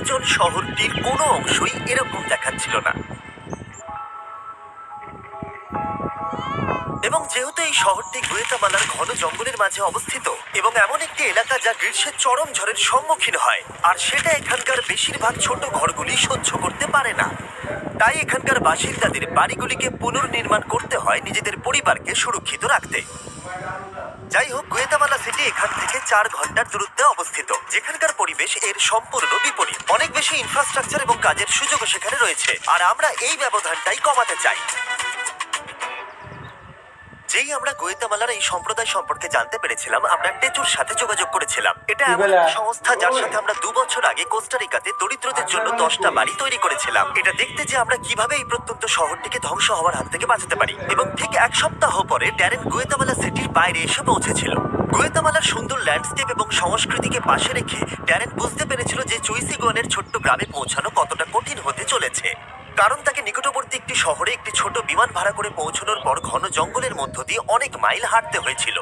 নির্জন শহরটির কোনো অংশই এরকম দেখাচ্ছিল না। এবং যেহেতু এই শহরটি গুয়েতামালার ঘন জঙ্গলের মাঝে অবস্থিত এবং এমন একটি এলাকা যা গ্রীষ্মের চরম ঝড়ের সম্মুখীন হয়, আর সেটা এখানকার বেশিরভাগ ছোট ঘরগুলি সহ্য করতে পারে না, তাই এখানকার বাসিন্দাদের বাড়িগুলিকে পুনর্নির্মাণ করতে হয় নিজেদের পরিবারকে সুরক্ষিত রাখতে। যাই হোক, গুয়েতামালা সিটি এখান থেকে 4 ঘন্টার দূরত্বে অবস্থিত, যেখানকার পরিবেশ এর সম্পূর্ণ বিপরীত। অনেক বেশি ইনফ্রাস্ট্রাকচার এবং কাজের সুযোগও সেখানে রয়েছে, আর আমরা এই ব্যবধানটাই কমাতে চাই। যেই আমরা গুয়েতামালার এই সম্প্রদায় সম্পর্কে জানতে পেরেছিলাম, আমরা টেচুর সাথে যোগাযোগ করেছিলাম। এটা এমন একটা সংস্থা যার সাথে আমরা 2 বছর আগে কোস্টারিকাতে দরিদ্রদের জন্য 10টা বাড়ি তৈরি করেছিলাম। এটা দেখতে যে আমরা কিভাবে এই প্রত্যন্ত শহরটিকে ধ্বংস হওয়ার হাত থেকে বাঁচাতে পারি। এবং ঠিক 1 সপ্তাহ পরে ড্যারেন গুয়েতামালা সিটির বাইরে এসে পৌঁছেছিল। গুয়েতামালার সুন্দর ল্যান্ডস্কেপ এবং সংস্কৃতিকে পাশে রেখে ড্যারেন বুঝতে পেরেছিল যে চুইসিগুয়ানের ছোট্ট গ্রামে পৌঁছানো কতটা কঠিন হতে চলেছে, কারণ তাকে নিকটবর্তী একটি শহরে একটি ছোট বিমান ভাড়া করে পৌঁছানোর পর ঘন জঙ্গলের মধ্য দিয়ে অনেক মাইল হাঁটতে হয়েছিল,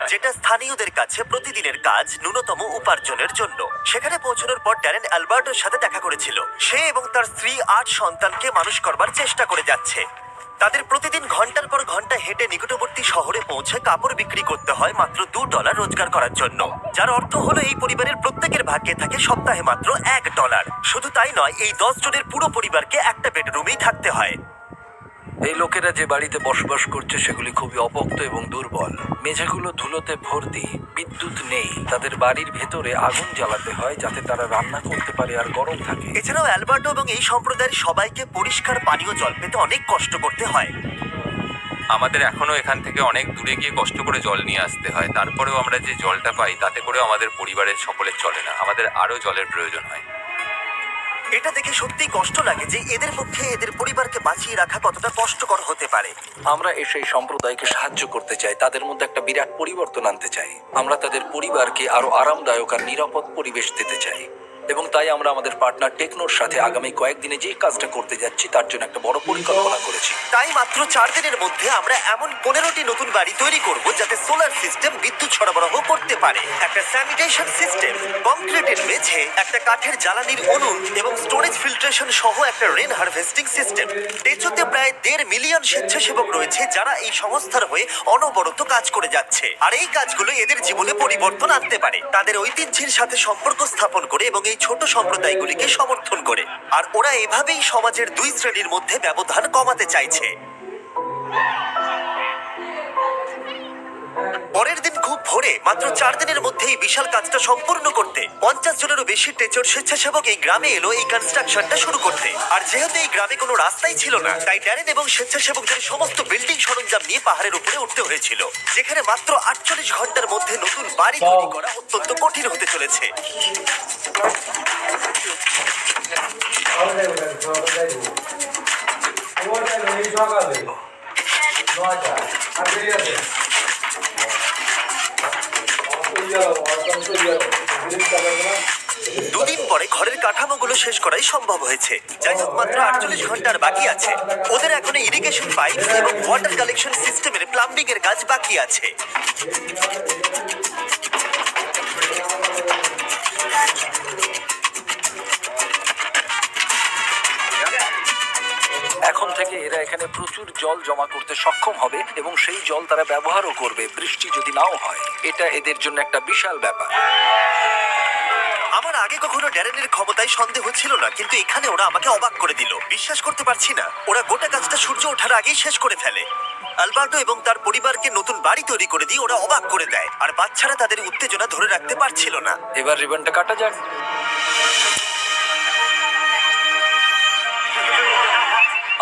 যেটা স্থানীয়দের কাছে প্রতিদিনের কাজ, ন্যূনতম উপার্জনের জন্য। সেখানে পৌঁছানোর পর ড্যারেন অ্যালবার্টোর সাথে দেখা করেছিল। সে এবং তার স্ত্রী 8 সন্তানকে মানুষ করবার চেষ্টা করে যাচ্ছে। তাদের প্রতিদিন ঘন্টার পর ঘন্টা হেঁটে নিকটবর্তী শহরে পৌঁছে কাপড় বিক্রি করতে হয় মাত্র $2 রোজগার করার জন্য, যার অর্থ হলো এই পরিবারের প্রত্যেকের ভাগ্যে থাকে সপ্তাহে মাত্র $1। শুধু তাই নয়, এই 10 জনের পুরো পরিবারকে একটা বেডরুমেই থাকতে হয়। এই লোকেরা যে বাড়িতে বসবাস করছে সেগুলি খুবই অপোক্ত এবং দুর্বল। মেঝেগুলো ধুলোতে ভর্তি, বিদ্যুৎ নেই। তাদের বাড়ির ভেতরে আগুন জ্বালাতে হয় যাতে তারা রান্না করতে পারে আর গরম থাকে। এছাড়াও অ্যালবার্টো এবং এই সম্প্রদায়ের সবাইকে পরিষ্কার পানীয় জল পেতে অনেক কষ্ট করতে হয়। আমাদের এখনো এখান থেকে অনেক দূরে গিয়ে কষ্ট করে জল নিয়ে আসতে হয়। তারপরেও আমরা যে জলটা পাই তাতে করেও আমাদের পরিবারের সকলের চলে না। আমাদের আরো জলের প্রয়োজন হয়। এটা দেখে সত্যিই কষ্ট লাগে যে এদের পক্ষে এদের পরিবারকে বাঁচিয়ে রাখা কতটা কষ্টকর হতে পারে। আমরা সেই সম্প্রদায়কে সাহায্য করতে চাই, তাদের মধ্যে একটা বিরাট পরিবর্তন আনতে চাই। আমরা তাদের পরিবারকে আরো আরামদায়ক আর নিরাপদ পরিবেশ দিতে চাই, এবং তাই আমরা আমাদের পার্টনার টেকনোর সাথে আগামী কয়েকদিনে যে কাজটা করতে যাচ্ছি তার জন্য একটা বড় পরিকল্পনা করেছি। তাই মাত্র 4 দিনের মধ্যে আমরা এমন 15টি নতুন বাড়ি তৈরি করব যাতে সোলার সিস্টেম বিদ্যুৎ সরবরাহ করতে পারে, একটা স্যানিটেশন সিস্টেম, কংক্রিটের মেঝে, একটা কাঠের জ্বালানির উনুন এবং স্টোরেজ ফিল্ট্রেশন সহ একটা রেন হারভেস্টিং সিস্টেম। টেচোতে প্রায় 1.5 মিলিয়ন স্বেচ্ছাসেবক রয়েছে যারা এই সংস্থার হয়ে অনবরত কাজ করে যাচ্ছে, আর এই কাজগুলো এদের জীবনে পরিবর্তন আনতে পারে, তাদের ঐতিহ্যের সাথে সম্পর্ক স্থাপন করে এবং এই ছোট সম্প্রদায়গুলিকে সমর্থন করে। আর ওরা এভাবেই সমাজের 2 শ্রেণীর মধ্যে ব্যবধান কমাতে চাইছে। পরের দিন খুব ভোরে, মাত্র 4 দিনের মধ্যে এই বিশাল কাজটা সম্পূর্ণ করতে 50 জনেরও বেশি টেচোর স্বেচ্ছাসেবক এই গ্রামে এলো এই কনস্ট্রাকশনটা শুরু করতে। আর যেহেতু এই গ্রামে কোনো রাস্তাই ছিল না, তাই ড্যারেন এবং স্বেচ্ছাসেবকদের সমস্ত বিল্ডিং সরঞ্জাম নিয়ে পাহাড়ের উপরে উঠতে হয়েছিল, যেখানে মাত্র 48 ঘন্টার মধ্যে নতুন বাড়ি তৈরি করা অত্যন্ত কঠিন হতে চলেছে। দুদিন পরে ঘরের কাঠামোগুলো শেষ করাই সম্ভব হয়েছে। যাই হোক, মাত্র 48 ঘন্টার বাকি আছে। ওদের এখনো ইরিগেশন পাইপ এবং ওয়াটার কালেকশন সিস্টেমের প্লাম্বিং এর কাজ বাকি আছে। এখন থেকে এরা এখানে প্রচুর জল জমা করতে সক্ষম হবে এবং সেই জল তারা ব্যবহারও করবে বৃষ্টি যদি নাও হয়। এটা এদের জন্য একটা বিশাল ব্যাপার। আমার আগে কখনো ড্যারেনের ক্ষমতায় সন্দেহ ছিল না, কিন্তু এখানে ওরা আমাকে অবাক করে দিল। বিশ্বাস করতে পারছি না, ওরা গোটা কাজটা সূর্য ওঠার আগেই শেষ করে ফেলে। আলবার্টো এবং তার পরিবারকে নতুন বাড়ি তৈরি করে দিয়ে ওরা অবাক করে দেয়, আর বাচ্চারা তাদের উত্তেজনা ধরে রাখতে পারছিল না। এবার রিবনটা কাটা যাক।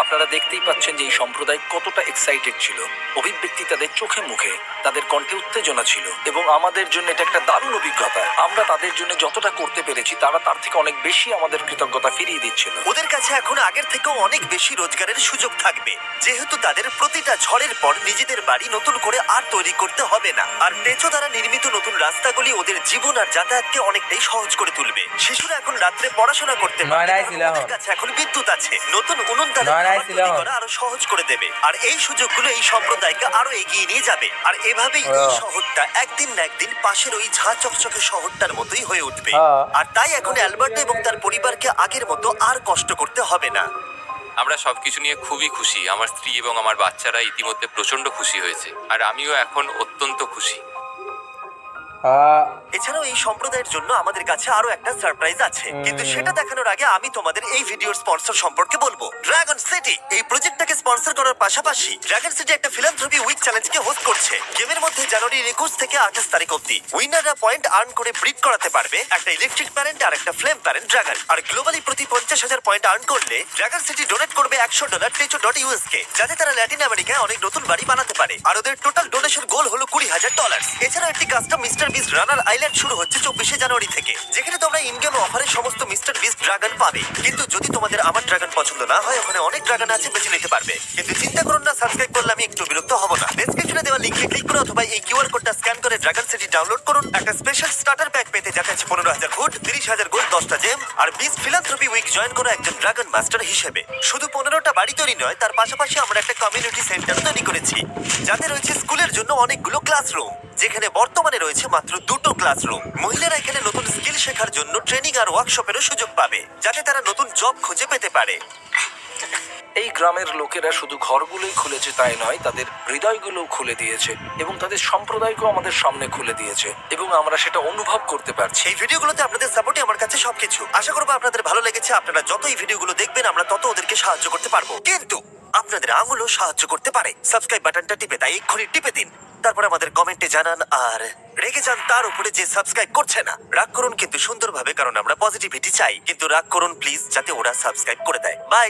আপনারা দেখতেই পাচ্ছেন যে এই সম্প্রদায় কতটা এক্সাইটেড ছিল। অভিব্যক্তি তাদের চোখে মুখে, তাদের কণ্ঠে উত্তেজনা ছিল, এবং আমাদের জন্য এটা একটা দারুণ অভিজ্ঞতা। আমরা তাদের জন্য যতটা করতে পেরেছি তারা তার থেকে অনেক বেশি আমাদের কৃতজ্ঞতা ফিরিয়ে দিচ্ছিল। ওদের কাছে এখন আগের থেকেও অনেক বেশি রোজগারের সুযোগ থাকবে, যেহেতু তাদের প্রতিটা ঝড়ের পর নিজেদের বাড়ি নতুন করে আর তৈরি করতে হবে না। আর টেচো দ্বারা নির্মিত নতুন রাস্তাগুলি ওদের জীবন আর যাতায়াতকে অনেকটাই সহজ করে তুলবে। শিশুরা এখন রাত্রে পড়াশোনা করতে পারে, ওদের কাছে এখন বিদ্যুৎ আছে, নতুন উনুন তাদের খাবার তৈরি করা আরো সহজ করে দেবে। আর এই সুযোগগুলো এই সম্প্রদায়কে আরো এগিয়ে নিয়ে যাবে। আর এভাবেই এই শহরটা একদিন না একদিন পাশের ওই ঝাঁ চকচকে শহরটার মতোই হয়ে উঠবে। আর তাই এখন অ্যালবার্টো এবং তার পরিবারকে আগের মতো আর কষ্ট করতে হবে না। আমরা সবকিছু নিয়ে খুবই খুশি। আমার স্ত্রী এবং আমার বাচ্চারা ইতিমধ্যে প্রচন্ড খুশি হয়েছে, আর আমিও এখন অত্যন্ত খুশি। এছাড়াও এই সম্প্রদায়ের জন্য আমাদের কাছে আরো একটা সারপ্রাইজ আছে, কিন্তু সেটা দেখানোর আগে আমি তোমাদের এই ভিডিওর স্পন্সর সম্পর্কে বলবো। ড্রাগন সিটি এই প্রজেক্টটাকে স্পন্সর করার পাশাপাশি ড্রাগন সিটি একটা ফিলান্থ্রপি উইক চ্যালেঞ্জকে হোস্ট করছে। গেমের মধ্যে জানুয়ারি 21 থেকে 28 তারিখ অবধি উইনাররা পয়েন্ট আর্ন করে ব্রিড করাতে পারবে একটা ইলেকট্রিক প্যারেন্ট আর একটা ফ্লেম প্যারেন্ট ড্রাগন। আর গ্লোবালি প্রতি 50,000 পয়েন্ট আর্ন করলে ড্রাগন সিটি ডোনেট করবে $100 টেচো.us কে, যাতে তারা ল্যাটিন আমেরিকায় অনেক নতুন বাড়ি বানাতে পারে। আর ওদের টোটাল ডোনেশন গোল হলো $20,000। এছাড়া একটি কাস্টম মিস্টার বিস্ট রানার আইল্যান্ড শুরু হচ্ছে 24 জানুয়ারি থেকে, যেখানে তোমরা ইন গেম অফারে সমস্ত মিস্টার বিস্ট ড্রাগন পাবে। কিন্তু যদি তোমাদের আমার ড্রাগন পছন্দ না হয়, ওখানে অনেক ড্রাগন আছে, বেছে নিতে পারবে। কিন্তু চিন্তা করুন না, সাবস্ক্রাইব করলে আমি একটু বিরক্ত হব না। ডেসক্রিপশনে দেওয়া লিংকে ক্লিক করো অথবা এই কিউআর কোডটা স্ক্যান করে ড্রাগন সিটি ডাউনলোড করুন। একটা স্পেশাল স্টার্টার প্যাক পেতে যাতে আছে 15,000 ফুড, 30,000 গোল্ড, 10টা জেম আর 20 ফিলান্থ্রপি উইক জয়েন করো একজন ড্রাগন মাস্টার হিসেবে। শুধু 15টা বাড়ি তৈরি নয়, তার পাশাপাশি আমরা একটা কমিউনিটি সেন্টার তৈরি করেছি, যাতে রয়েছে স্কুলের জন্য অনেকগুলো ক্লাসরুম, যেখানে বর্তমানে রয়েছে মাত্র 2টো ক্লাসরুম। মহিলারা এখানে নতুন স্কিল শেখার জন্য ট্রেনিং আর ওয়ার্কশপেরও সুযোগ পাবে, যাতে তারা নতুন জব খুঁজে পেতে পারে। এই গ্রামের লোকেরা শুধু ঘরগুলোই খুলেছে তাই নয়, তাদের হৃদয়গুলোও খুলে দিয়েছে এবং তাদের সম্প্রদায়কেও আমাদের সামনে খুলে দিয়েছে, এবং আমরা সেটা অনুভব করতে পারছি। এই ভিডিওগুলোতে আপনাদের সাপোর্টই আমার কাছে সবকিছু। আশা করবো আপনাদের ভালো লেগেছে। আপনারা যত এই ভিডিওগুলো দেখবেন, আমরা তত ওদেরকে সাহায্য করতে পারবো। কিন্তু আপনাদের আঙুলও সাহায্য করতে পারে। সাবস্ক্রাইব বাটনটা টিপে, তাই এক্ষুনি টিপে দিন। তারপর আমাদের কমেন্টে জানান, আর রেগে যান তার উপরে যে সাবস্ক্রাইব করছে না। রাগ করুন কিন্তু সুন্দরভাবে, কারণ আমরা পজিটিভিটি চাই। কিন্তু রাগ করুন প্লিজ, যাতে ওরা সাবস্ক্রাইব করে দেয়। বাই।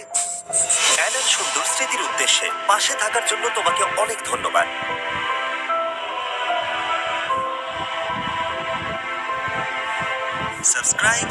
অ্যানার সুন্দর স্মৃতির উদ্দেশ্যে পাশে থাকার জন্য তোমাকে অনেক ধন্যবাদ। সাবস্ক্রাইব